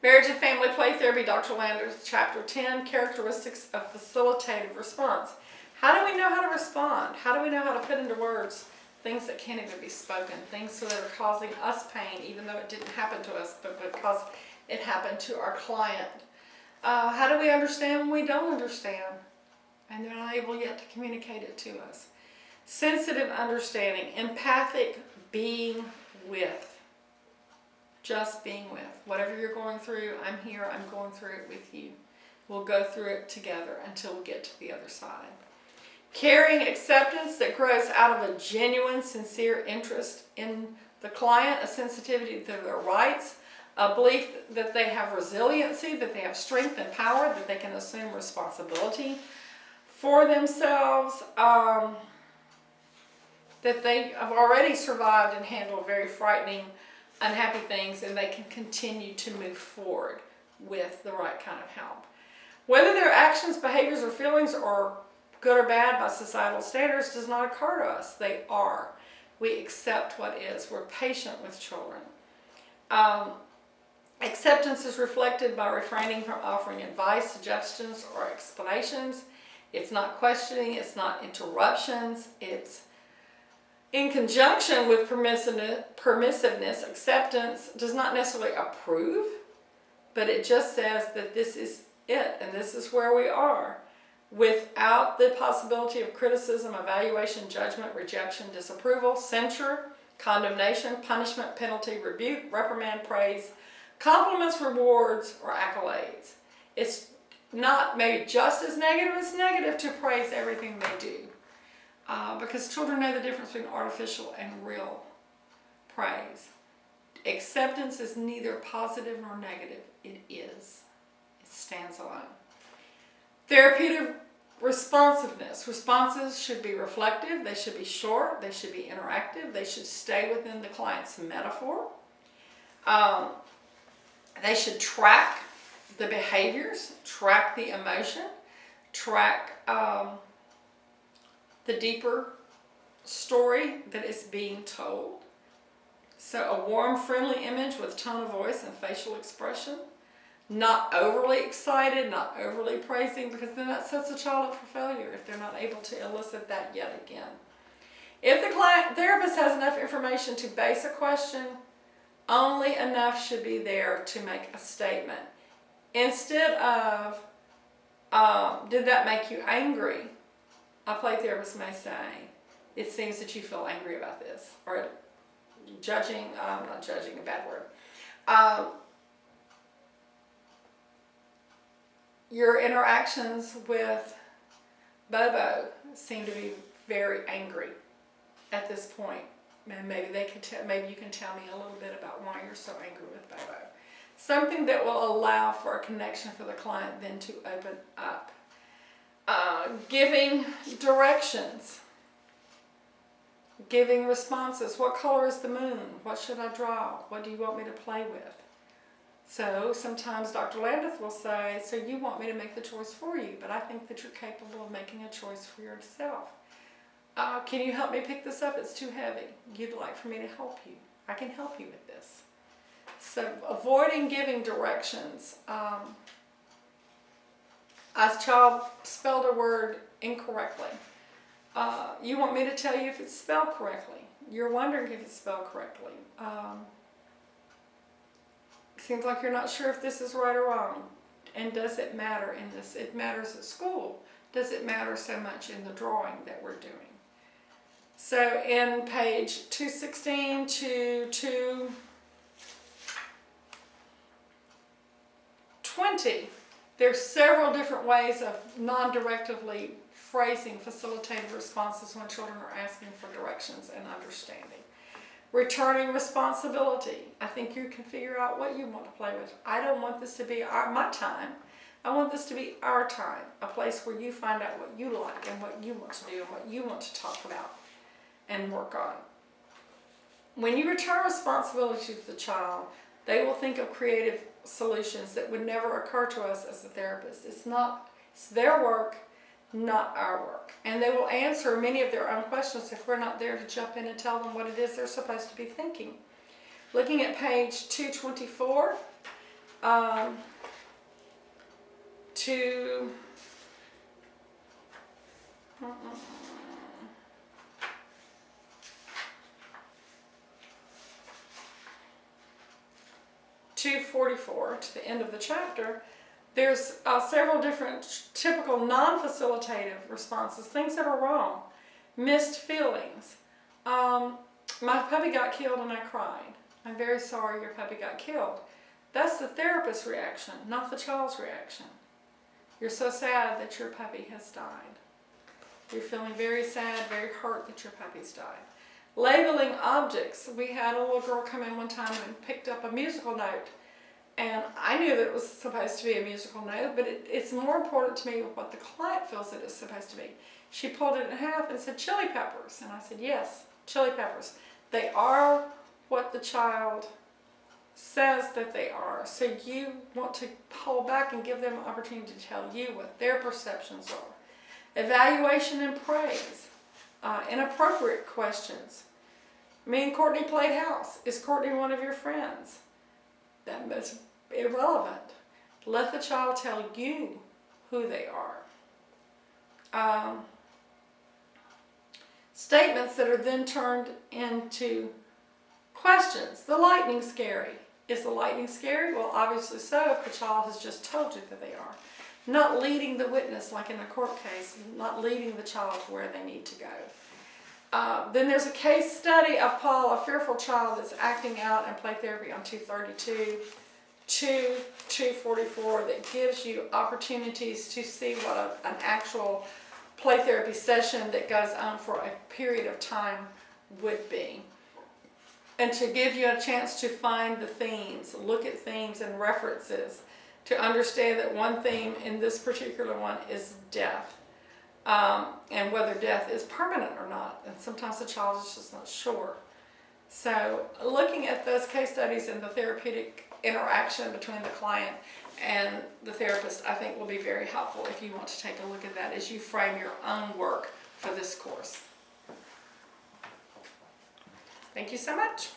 Marriage and Family Play Therapy, Dr. Landreth, Chapter 10, Characteristics of Facilitative Response. How do we know how to respond? How do we know how to put into words things that can't even be spoken, things that are causing us pain, even though it didn't happen to us, but because it happened to our client? How do we understand when we don't understand and they're not able yet to communicate it to us? Sensitive understanding, empathic being with. Just being with. Whatever you're going through, I'm here, I'm going through it with you. We'll go through it together until we get to the other side. Caring acceptance that grows out of a genuine, sincere interest in the client, a sensitivity to their rights, a belief that they have resiliency, that they have strength and power, that they can assume responsibility for themselves, that they have already survived and handled very frightening, unhappy things, and they can continue to move forward with the right kind of help. Whether their actions, behaviors, or feelings are good or bad by societal standards does not occur to us. They are. We accept what is. We're patient with children. Acceptance is reflected by refraining from offering advice, suggestions, or explanations. It's not questioning. It's not interruptions. It's in conjunction with permissiveness. Acceptance does not necessarily approve, but it just says that this is it and this is where we are, without the possibility of criticism, evaluation, judgment, rejection, disapproval, censure, condemnation, punishment, penalty, rebuke, reprimand, praise, compliments, rewards, or accolades. It's not maybe just as negative as negative to praise everything they do. Because children know the difference between artificial and real praise. Acceptance is neither positive nor negative. It is. It stands alone. Therapeutic responsiveness. Responses should be reflective. They should be short. They should be interactive. They should stay within the client's metaphor. They should track the behaviors, track the emotion, track the deeper story that is being told. So a warm, friendly image with tone of voice and facial expression. Not overly excited, not overly praising, because then that sets a child up for failure if they're not able to elicit that yet again. If the therapist has enough information to base a question, only enough should be there to make a statement. Instead of, did that make you angry? A play therapist may say, it seems that you feel angry about this. Or judging, not judging, a bad word. Your interactions with Bobo seem to be very angry at this point. And maybe maybe you can tell me a little bit about why you're so angry with Bobo. Something that will allow for a connection for the client then to open up. Giving directions, giving responses. What color is the moon? What should I draw? What do you want me to play with? So sometimes Dr. Landreth will say, so you want me to make the choice for you, but I think that you're capable of making a choice for yourself. Can you help me pick this up? It's too heavy. You'd like for me to help you. I can help you with this. So avoiding giving directions. A child spelled a word incorrectly. You want me to tell you if it's spelled correctly. You're wondering if it's spelled correctly. Seems like you're not sure if this is right or wrong. And does it matter in this? It matters at school. Does it matter so much in the drawing that we're doing? So in page 216 to 220, there's several different ways of non-directively phrasing facilitative responses when children are asking for directions and understanding. Returning responsibility. I think you can figure out what you want to play with. I don't want this to be my time. I want this to be our time, a place where you find out what you like and what you want to do and what you want to talk about and work on. When you return responsibility to the child, they will think of creative solutions that would never occur to us as a therapist. It's their work, not our work. And they will answer many of their own questions if we're not there to jump in and tell them what it is they're supposed to be thinking. Looking at page 224, to (244) to the end of the chapter, there's several different typical non-facilitative responses, things that are wrong, missed feelings. My puppy got killed and I cried. I'm very sorry your puppy got killed. That's the therapist's reaction, not the child's reaction. You're so sad that your puppy has died. You're feeling very sad, very hurt that your puppy's died. Labeling objects. We had a little girl come in one time and picked up a musical note. And I knew that it was supposed to be a musical note, but it's more important to me what the client feels that it's supposed to be. She pulled it in half and said chili peppers. And I said, yes, chili peppers. They are what the child says that they are. So you want to pull back and give them an opportunity to tell you what their perceptions are. Evaluation and praise. Inappropriate questions. Me and Courtney played house. Is Courtney one of your friends? That's irrelevant. Let the child tell you who they are. Statements that are then turned into questions. The lightning scary. Is the lightning scary? Well, obviously so if the child has just told you that they are. Not leading the witness, like in a court case, not leading the child to where they need to go. Then there's a case study of Paul, a fearful child that's acting out in play therapy on 232 to 244 that gives you opportunities to see what an actual play therapy session that goes on for a period of time would be. And to give you a chance to find the themes, look at themes and references, to understand that one theme in this particular one is death, and whether death is permanent or not. And sometimes the child is just not sure. So looking at those case studies and the therapeutic interaction between the client and the therapist, I think will be very helpful if you want to take a look at that as you frame your own work for this course. Thank you so much.